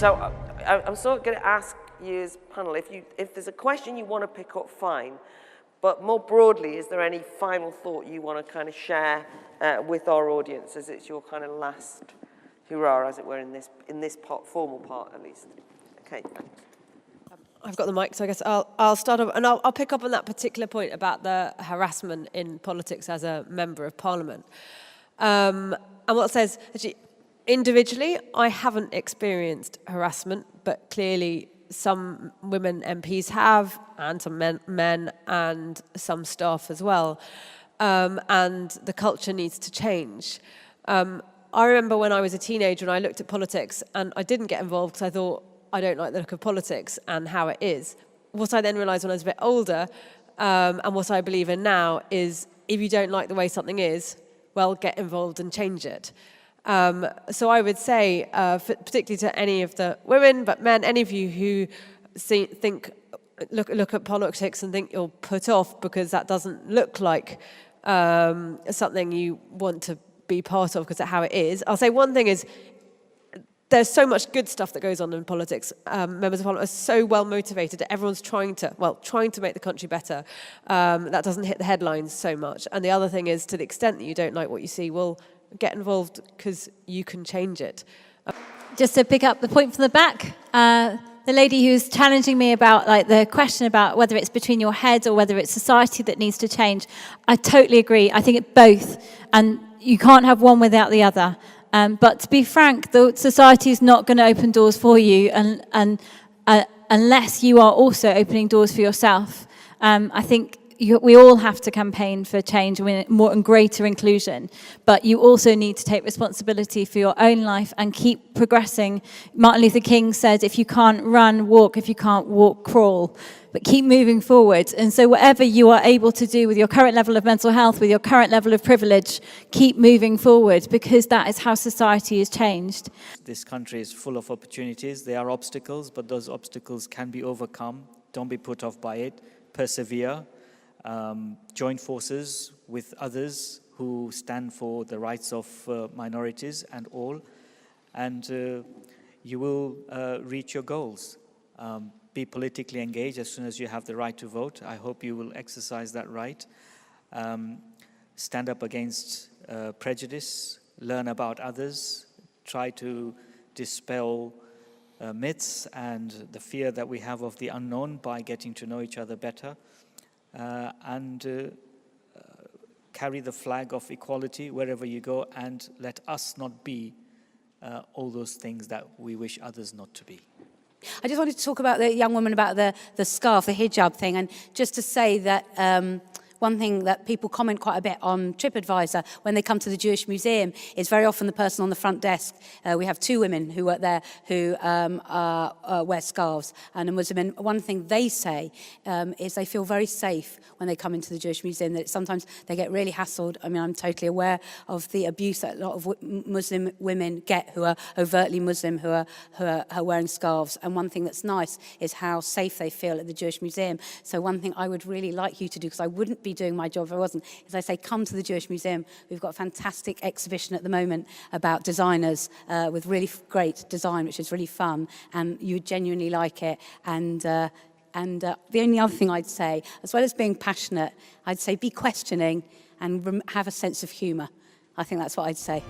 So I'm sort of going to ask you as panel, if there's a question you want to pick up, fine. But more broadly, is there any final thought you want to kind of share with our audience, as it's your kind of last hurrah, as it were, in this formal part, at least? Okay, thanks. I've got the mic, so I guess I'll start off, and I'll pick up on that particular point about the harassment in politics as a member of Parliament. And what it says, actually, individually, I haven't experienced harassment, but clearly some women MPs have, and some men and some staff as well. And the culture needs to change. I remember when I was a teenager and I looked at politics and I didn't get involved because I thought, I don't like the look of politics and how it is. What I then realised when I was a bit older, and what I believe in now, is if you don't like the way something is, well, get involved and change it. So I would say, particularly to any of the women, but men, any of you who look at politics and think you're put off because that doesn't look like something you want to be part of because of how it is. I'll say one thing is, there's so much good stuff that goes on in politics. Members of Parliament are so well motivated. Everyone's trying to make the country better. That doesn't hit the headlines so much. And the other thing is, to the extent that you don't like what you see, well, get involved because you can change it. Just to pick up the point from the back, the lady who was challenging me about the question about whether it's between your head or whether it's society that needs to change, I totally agree. I think it's both, and you can't have one without the other. But to be frank, the society is not going to open doors for you unless you are also opening doors for yourself. I think we all have to campaign for change and more and greater inclusion, but you also need to take responsibility for your own life and keep progressing. Martin Luther King said, if you can't run, walk. If you can't walk, crawl. But keep moving forward. And so whatever you are able to do with your current level of mental health, with your current level of privilege, keep moving forward, because that is how society is changed. This country is full of opportunities. There are obstacles, but those obstacles can be overcome. Don't be put off by it. Persevere. Join forces with others who stand for the rights of minorities and all. And you will reach your goals. Be politically engaged as soon as you have the right to vote. I hope you will exercise that right. Stand up against prejudice, learn about others, try to dispel myths and the fear that we have of the unknown by getting to know each other better, and carry the flag of equality wherever you go, and let us not be all those things that we wish others not to be. I just wanted to talk about the young woman about the scarf, the hijab thing, and just to say that one thing that people comment quite a bit on TripAdvisor when they come to the Jewish Museum is very often the person on the front desk. We have two women who work there who wear scarves and a Muslim. And one thing they say is they feel very safe when they come into the Jewish Museum, that sometimes they get really hassled. I mean, I'm totally aware of the abuse that a lot of Muslim women get who are overtly Muslim, who are wearing scarves. And one thing that's nice is how safe they feel at the Jewish Museum. So one thing I would really like you to do, because I wouldn't be doing my job if I wasn't, is I say come to the Jewish Museum. We've got a fantastic exhibition at the moment about designers with really great design, which is really fun, and you would genuinely like it. And the only other thing I'd say, as well as being passionate, I'd say be questioning and have a sense of humour. I think that's what I'd say.